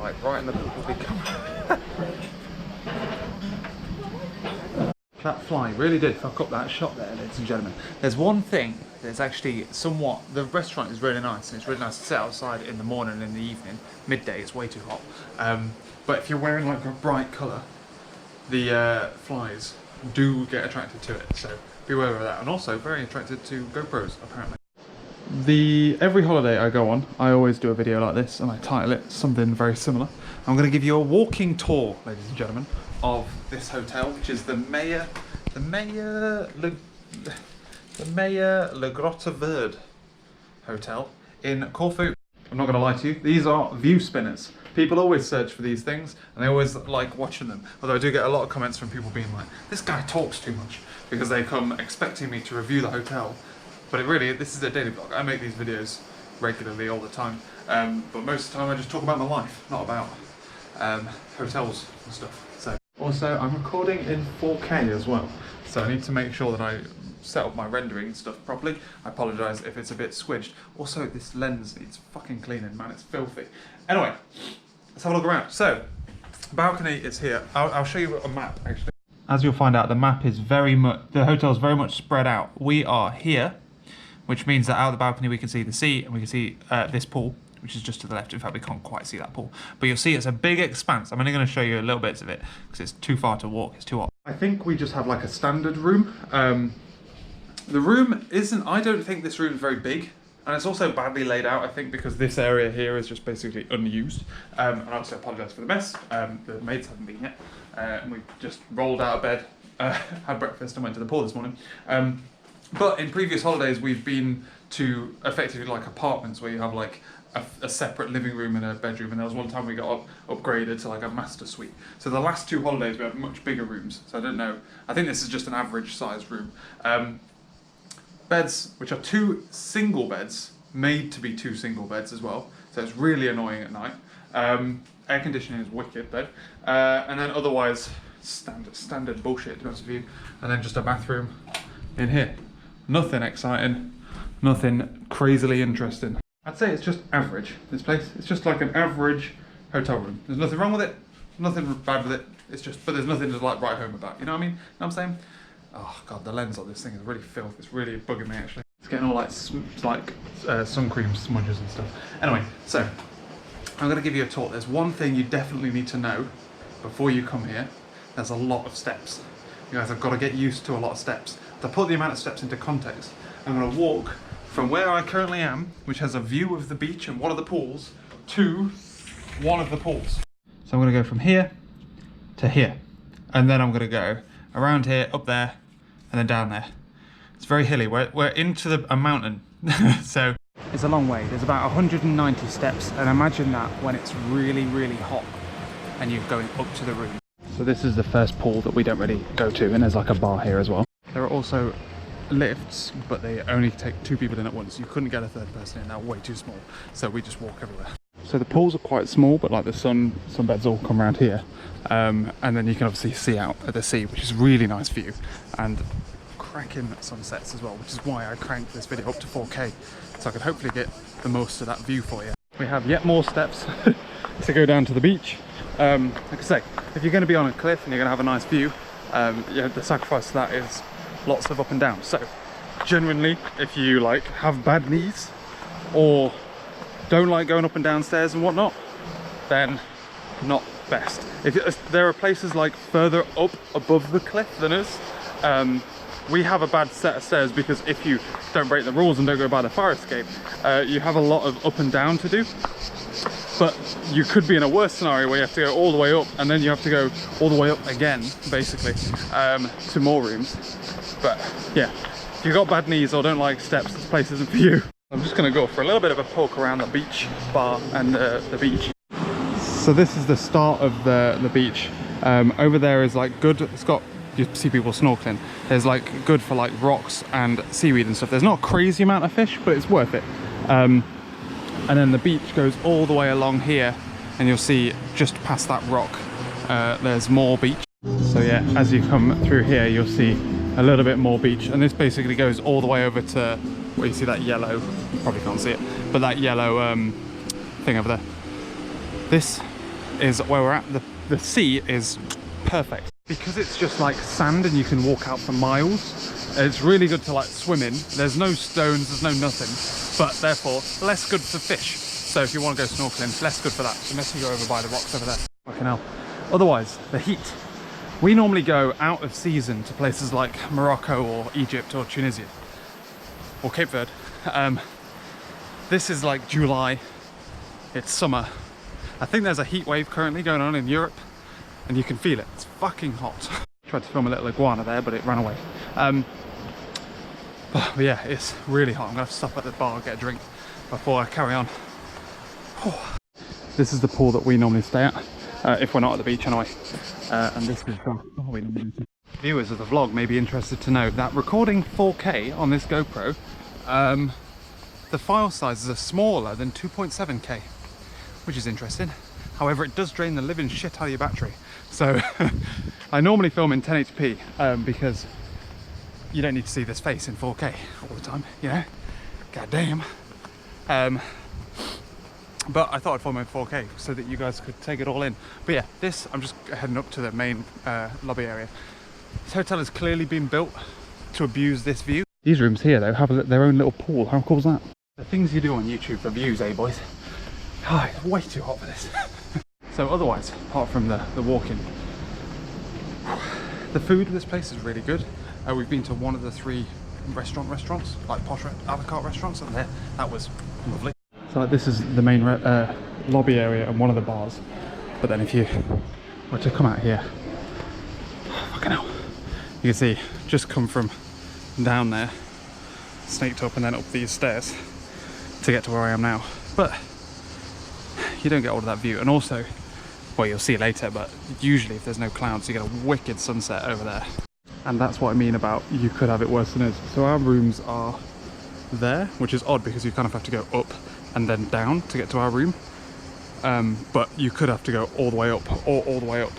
fly right in the bloody camera. That fly really did fuck up that shot there, ladies and gentlemen. There's one thing that's actually somewhat... The restaurant is really nice, and it's really nice to sit outside in the morning and in the evening. Midday, it's way too hot. But if you're wearing like a bright colour, the flies do get attracted to it, so be aware of that. And also very attracted to GoPros, apparently. Every holiday I go on, I always do a video like this, and I title it something very similar. I'm going to give you a walking tour, ladies and gentlemen, of this hotel, which is the Maya Le Grotte Verde Hotel in Corfu. I'm not going to lie to you, these are view spinners. People always search for these things, and they always like watching them. Although I do get a lot of comments from people being like, this guy talks too much, because they come expecting me to review the hotel. But this is a daily vlog. I make these videos regularly all the time. But most of the time I just talk about my life, not about hotels and stuff. So also, I'm recording in 4K as well. So I need to make sure that I set up my rendering and stuff properly. I apologise if it's a bit squidged. Also, this lens needs fucking cleaning, man. It's filthy. Anyway, let's have a look around. So, balcony is here. I'll show you a map, actually. As you'll find out, the hotel is very much spread out. We are here, which means that out of the balcony we can see the sea, and we can see this pool, which is just to the left. In fact, we can't quite see that pool. But you'll see it's a big expanse. I'm only going to show you a little bits of it, because it's too far to walk, it's too hot. I think we just have like a standard room. The room isn't, I don't think this room is very big. And it's also badly laid out, I think, because this area here is just basically unused. And I also apologise for the mess. The maids haven't been yet. And we just rolled out of bed, had breakfast and went to the pool this morning. But in previous holidays, we've been to effectively like apartments where you have like a separate living room and a bedroom, and there was one time we got upgraded to like a master suite. So the last 2 holidays we had much bigger rooms, so I don't know. I think this is just an average sized room. Beds, which are 2 single beds, made to be 2 single beds as well, so it's really annoying at night. Air conditioning is wicked though. And then otherwise, standard bullshit, to be honest with you. And then just a bathroom in here. Nothing exciting, nothing crazily interesting. I'd say it's just average, this place. It's just like an average hotel room. There's nothing wrong with it, nothing bad with it. It's just, but there's nothing to like write home about. You know what I mean? Know what I'm saying? Oh god, the lens on this thing is really filth. It's really bugging me actually. It's getting all like sun cream smudges and stuff. Anyway, so I'm gonna give you a talk. There's one thing you definitely need to know before you come here. There's a lot of steps. You guys have got to get used to a lot of steps. To put the amount of steps into context, I'm going to walk from where I currently am, which has a view of the beach and one of the pools, to one of the pools. So I'm going to go from here to here, and then I'm going to go around here, up there, and then down there. It's very hilly. We're into a mountain, so it's a long way. There's about 190 steps, and imagine that when it's really, really hot and you're going up to the room. So this is the first pool that we don't really go to, and there's like a bar here as well. There are also lifts, but they only take 2 people in at once. You couldn't get a 3rd person in, they're way too small. So we just walk everywhere. So the pools are quite small, but like the sun beds all come around here. And then you can obviously see out at the sea, which is a really nice view. And cracking sunsets as well, which is why I cranked this video up to 4K. So I could hopefully get the most of that view for you. We have yet more steps to go down to the beach. Like I say, if you're going to be on a cliff and you're going to have a nice view, yeah, the sacrifice to that is lots of up and down. So genuinely, if you like have bad knees or don't like going up and down stairs and whatnot, then not best. If there are places like further up above the cliff than us, we have a bad set of stairs because if you don't break the rules and don't go by the fire escape, you have a lot of up and down to do. But you could be in a worse scenario where you have to go all the way up and then you have to go all the way up again, basically, to more rooms. But yeah, if you've got bad knees or don't like steps, this place isn't for you. I'm just going to go for a little bit of a poke around the beach bar and the beach. So this is the start of the beach. Over there is like good, it's got, you see people snorkeling. There's like good for like rocks and seaweed and stuff. There's not a crazy amount of fish, but it's worth it. And then the beach goes all the way along here, and you'll see just past that rock there's more beach. So yeah, as you come through here you'll see a little bit more beach, and this basically goes all the way over to where you see that yellow, you probably can't see it, but that yellow thing over there. This is where we're at. The sea is perfect because it's just like sand and you can walk out for miles. It's really good to like swim in. There's no stones, there's no nothing, but therefore less good for fish. So if you want to go snorkeling, less good for that, unless you go over by the rocks over there. Fucking hell. Otherwise, the heat. We normally go out of season to places like Morocco or Egypt or Tunisia or Cape Verde. This is like July, it's summer. I think there's a heat wave currently going on in Europe and you can feel it, it's fucking hot. Tried to film a little iguana there, but it ran away. But yeah, it's really hot. I'm gonna have to stop at the bar and get a drink before I carry on. This is the pool that we normally stay at, if we're not at the beach anyway. And this is viewers of the vlog may be interested to know that recording 4K on this GoPro, the file sizes are smaller than 2.7K, which is interesting. However, it does drain the living shit out of your battery. So I normally film in 1080p because you don't need to see this face in 4K all the time, you know? God damn. But I thought I'd film in 4K so that you guys could take it all in. But yeah, this, I'm just heading up to the main lobby area. This hotel has clearly been built to abuse this view. These rooms here though have their own little pool. How cool is that? The things you do on YouTube for views, eh boys? Oh, it's way too hot for this. So otherwise, apart from the walking, the food of this place is really good. We've been to one of the 3 restaurants, like posh a la carte restaurants, and that was lovely. So like, this is the main lobby area and one of the bars. But then if you were to come out here, fucking hell, you can see just come from down there, snaked up and then up these stairs to get to where I am now. But you don't get all of that view, and also, well, you'll see later, but usually if there's no clouds you get a wicked sunset over there. And that's what I mean about you could have it worse than us. So our rooms are there, which is odd because you kind of have to go up and then down to get to our room, but you could have to go all the way up or all the way up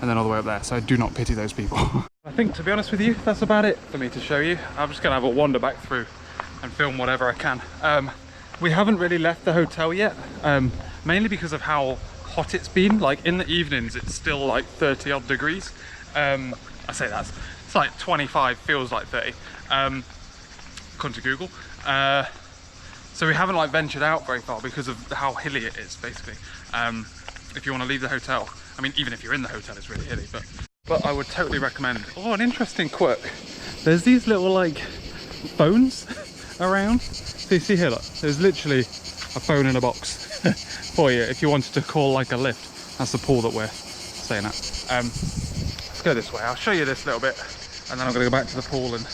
and then all the way up there. So I do not pity those people. I think, to be honest with you, that's about it for me to show you. I'm just gonna have a wander back through and film whatever I can. We haven't really left the hotel yet, mainly because of how hot it's been. Like in the evenings it's still like 30 odd degrees. I say it's like 25, feels like 30, according to Google. So we haven't like ventured out very far because of how hilly it is, basically. If you want to leave the hotel, I mean, even if you're in the hotel, it's really hilly, but I would totally recommend. Oh, an interesting quirk. There's these little like phones around. So you see here, look, there's literally a phone in a box for you if you wanted to call like a lift. That's the pool that we're staying at. Let's go this way. I'll show you this little bit, and then I'm gonna go back to the pool and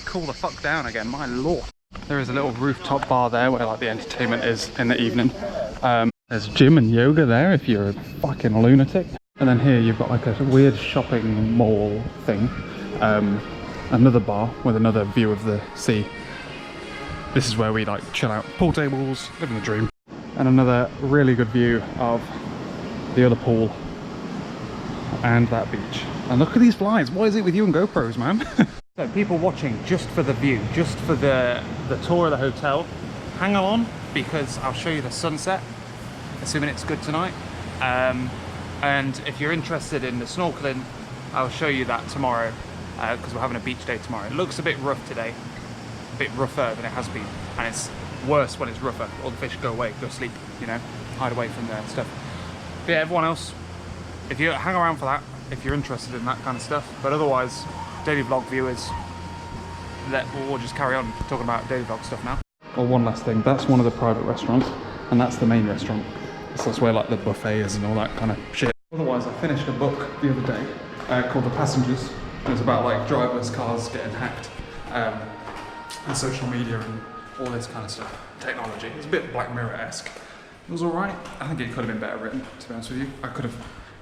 cool the fuck down again. My lord. There is a little rooftop bar there where like the entertainment is in the evening. There's gym and yoga there if you're a fucking lunatic. And then here you've got like a weird shopping mall thing. Another bar with another view of the sea. This is where we like chill out. Pool tables, living the dream. And another really good view of the other pool and that beach. And look at these flies. What is it with you and GoPros, man? So people watching just for the view, just for the tour of the hotel, hang on, because I'll show you the sunset, assuming it's good tonight. And if you're interested in the snorkeling, I'll show you that tomorrow, because we're having a beach day tomorrow. It looks a bit rough today, a bit rougher than it has been, and it's worse when it's rougher. All the fish go away, go sleep, you know, hide away from the stuff. But yeah, everyone else, if you hang around for that, if you're interested in that kind of stuff. But otherwise, daily vlog viewers, we'll just carry on talking about daily vlog stuff now. Well, one last thing, that's one of the private restaurants, and that's the main restaurant. So that's where like the buffet is and all that kind of shit. Otherwise, I finished a book the other day called The Passengers. It was about like driverless cars getting hacked, and social media and all this kind of stuff, technology. It's a bit Black Mirror-esque. It was alright. I think it could have been better written, to be honest with you. I could have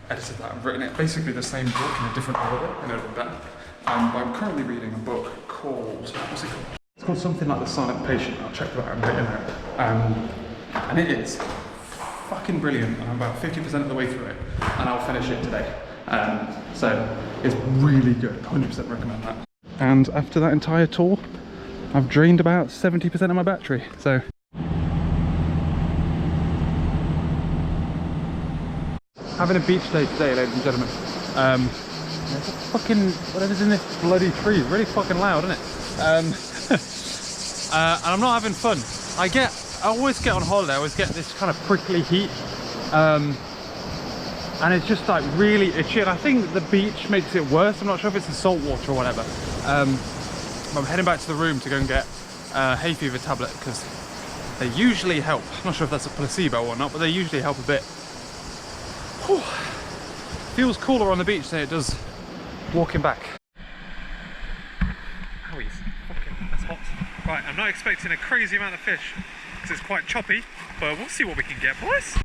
edited that and written it basically the same book in a different order, and it would have been better. But I'm currently reading a book called, what's it called? It's called something like The Silent Patient. I'll check that out and written out. And it is fucking brilliant. I'm about 50% of the way through it, and I'll finish it today. So it's really good. 100% recommend that. And after that entire tour, I've drained about 70% of my battery. So Having a beach day today, ladies and gentlemen. There's a fucking, whatever's in this bloody tree is really fucking loud, isn't it? And I'm not having fun. I always get on holiday, I always get this kind of prickly heat. And it's just like really itchy, and I think the beach makes it worse. I'm not sure if it's the salt water or whatever. But I'm heading back to the room to go and get a hay fever tablet, because they usually help. I'm not sure if that's a placebo or not, but they usually help a bit. Whew. Feels cooler on the beach than it does walking back. Owie, fucking, that's hot. Right, I'm not expecting a crazy amount of fish because it's quite choppy, but we'll see what we can get, boys.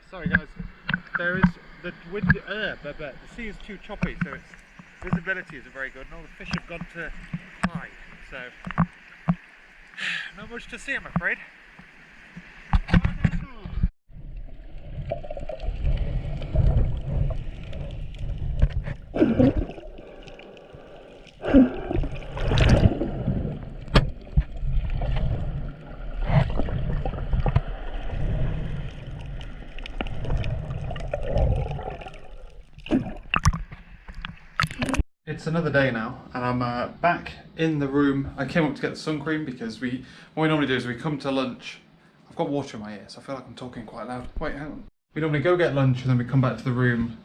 Sorry guys, there is the wind, but the sea is too choppy, so its visibility isn't very good, and all the fish have gone to hide, so not much to see, I'm afraid. It's another day now, and I'm back in the room. I came up to get the sun cream because what we normally do is we come to lunch. I've got water in my ear, so I feel like I'm talking quite loud. Wait, hang on. We normally go get lunch and then we come back to the room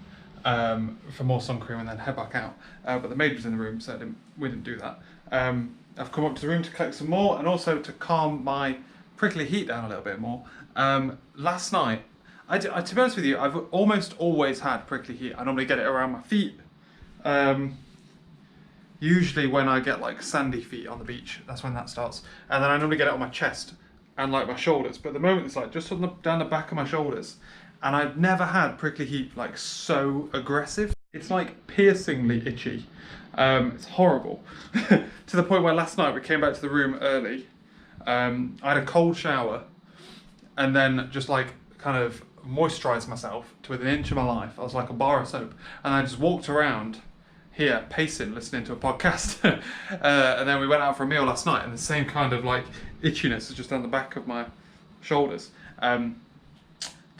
for more sun cream and then head back out. But the maid was in the room, so we didn't do that. I've come up to the room to collect some more, and also to calm my prickly heat down a little bit more. Last night, to be honest with you, I've almost always had prickly heat. I normally get it around my feet. Usually when I get like sandy feet on the beach, that's when that starts. And then I normally get it on my chest and like my shoulders. But at the moment it's like just down the back of my shoulders. And I've never had prickly heat like so aggressive. It's like piercingly itchy. It's horrible. To the point where last night we came back to the room early. I had a cold shower and then just like kind of moisturised myself to within an inch of my life. I was like a bar of soap. And I just walked around here pacing, listening to a podcast. And then we went out for a meal last night, and the same kind of like itchiness is just down the back of my shoulders. To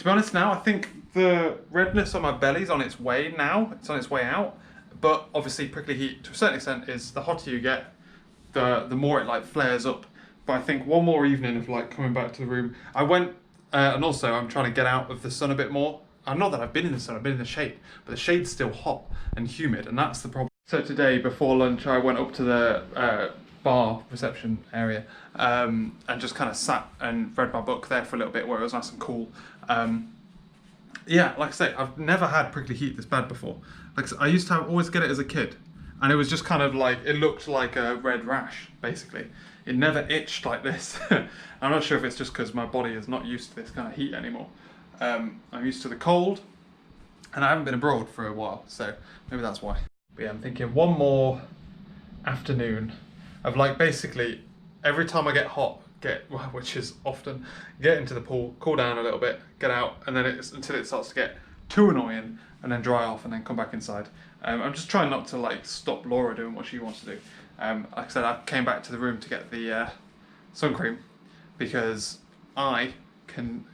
be honest now, I think the redness on my belly's on its way now. It's on its way out. But obviously prickly heat, to a certain extent, is the hotter you get, the more it like flares up. But I think one more evening of like coming back to the room, I went, and also I'm trying to get out of the sun a bit more. not that I've been in the sun, I've been in the shade, but the shade's still hot and humid, and that's the problem. So today, before lunch, I went up to the bar reception area and just kind of sat and read my book there for a little bit where it was nice and cool. Yeah, like I say, I've never had prickly heat this bad before. Like I used to always get it as a kid, and it was just kind of like, it looked like a red rash, basically. It never itched like this. I'm not sure if it's just because my body is not used to this kind of heat anymore. I'm used to the cold, and I haven't been abroad for a while, so maybe that's why. But yeah, I'm thinking one more afternoon of like basically every time I get hot, which is often, get into the pool, cool down a little bit, get out, and then until it starts to get too annoying, and then dry off, and then come back inside. I'm just trying not to like stop Laura doing what she wants to do. Like I said, I came back to the room to get the sun cream because I can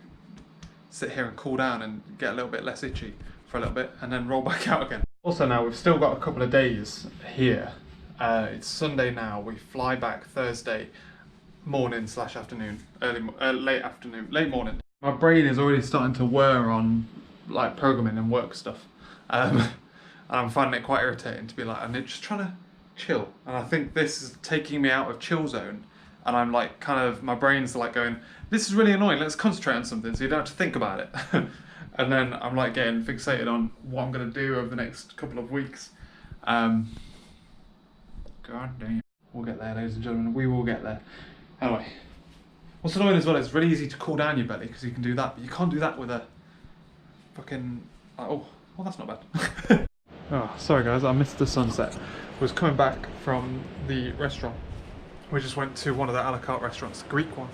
sit here and cool down and get a little bit less itchy for a little bit, and then roll back out again. Also now, we've still got a couple of days here. It's Sunday now, we fly back Thursday morning / afternoon, late morning. My brain is already starting to whir on like programming and work stuff. And I'm finding it quite irritating to be like, I'm just trying to chill. And I think this is taking me out of chill zone. And I'm like, kind of, my brain's like going, this is really annoying, let's concentrate on something so you don't have to think about it. And then I'm like getting fixated on what I'm going to do over the next couple of weeks. God damn. We'll get there, ladies and gentlemen, we will get there. Anyway, what's annoying as well, it's really easy to cool down your belly because you can do that, but you can't do that with a fucking, oh, well that's not bad. Oh, sorry guys, I missed the sunset. I was coming back from the restaurant. We just went to one of the a la carte restaurants, the Greek one,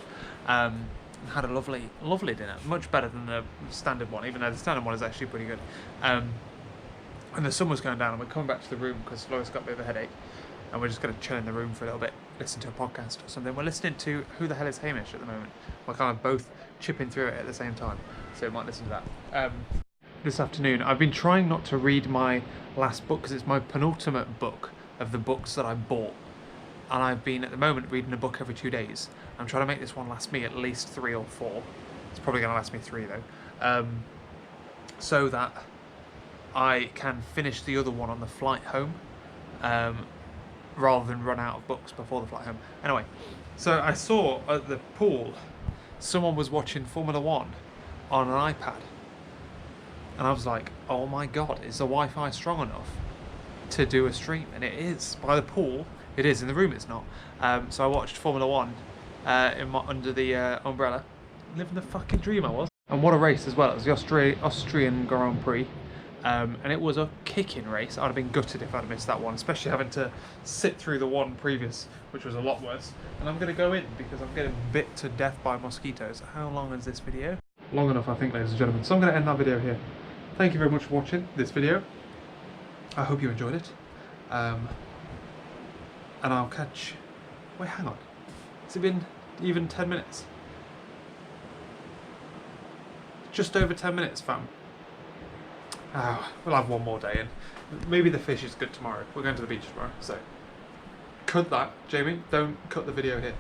and had a lovely dinner, much better than the standard one, even though the standard one is actually pretty good. And the sun was going down, and we're coming back to the room because Lois got a bit of a headache, and we're just going to chill in the room for a little bit, listen to a podcast or something. We're listening to Who the Hell is Hamish at the moment. We're kind of both chipping through it at the same time, so we might listen to that. This afternoon, I've been trying not to read my last book because it's my penultimate book of the books that I bought. And I've been, at the moment, reading a book every 2 days. I'm trying to make this one last me at least 3 or 4. It's probably going to last me 3 though. So that I can finish the other one on the flight home, rather than run out of books before the flight home. Anyway, so I saw at the pool, someone was watching Formula 1 on an iPad. And I was like, oh my god, is the Wi-Fi strong enough to do a stream? And it is. By the pool, it is. In the room, it's not. So I watched Formula 1 under the umbrella. Living the fucking dream I was. And what a race as well. It was the Austrian Grand Prix. And it was a kicking race. I'd have been gutted if I'd missed that one, especially having to sit through the one previous, which was a lot worse. And I'm going to go in because I'm getting bit to death by mosquitoes. How long is this video? Long enough, I think, ladies and gentlemen. So I'm going to end that video here. Thank you very much for watching this video. I hope you enjoyed it. And I'll catch... Wait, hang on. Has it been even 10 minutes? Just over 10 minutes, fam. Oh, we'll have one more day and maybe the fish is good tomorrow. We're going to the beach tomorrow, so... Cut that, Jamie. Don't cut the video here.